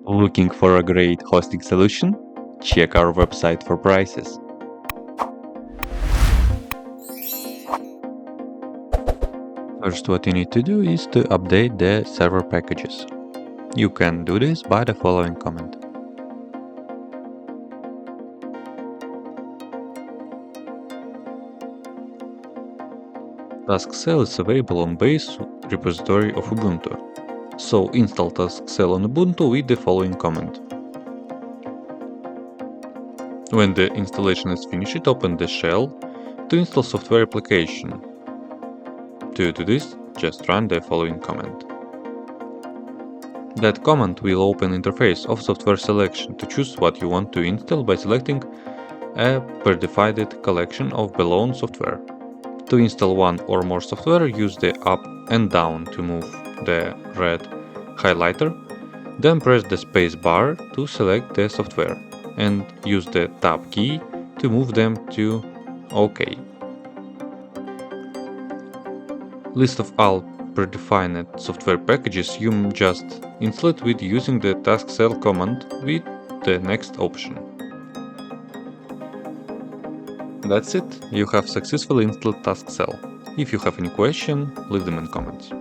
Looking for a great hosting solution? Check our website for prices. First, what you need to do is to update the server packages. You can do this by the following command. Tasksel is available on base repository of Ubuntu. So install Tasksel on Ubuntu with the following command. When the installation is finished, open the shell to install software application. To do this, just run the following command. That command will open interface of software selection to choose what you want to install by selecting a predefined collection of belong software. To install one or more software, use the up and down to move the red highlighter, then press the space bar to select the software, and use the tab key to move them to OK. List of all predefined software packages you just install it with using the Tasksel command with the next option. That's it, you have successfully installed Tasksel. If you have any question, leave them in comments.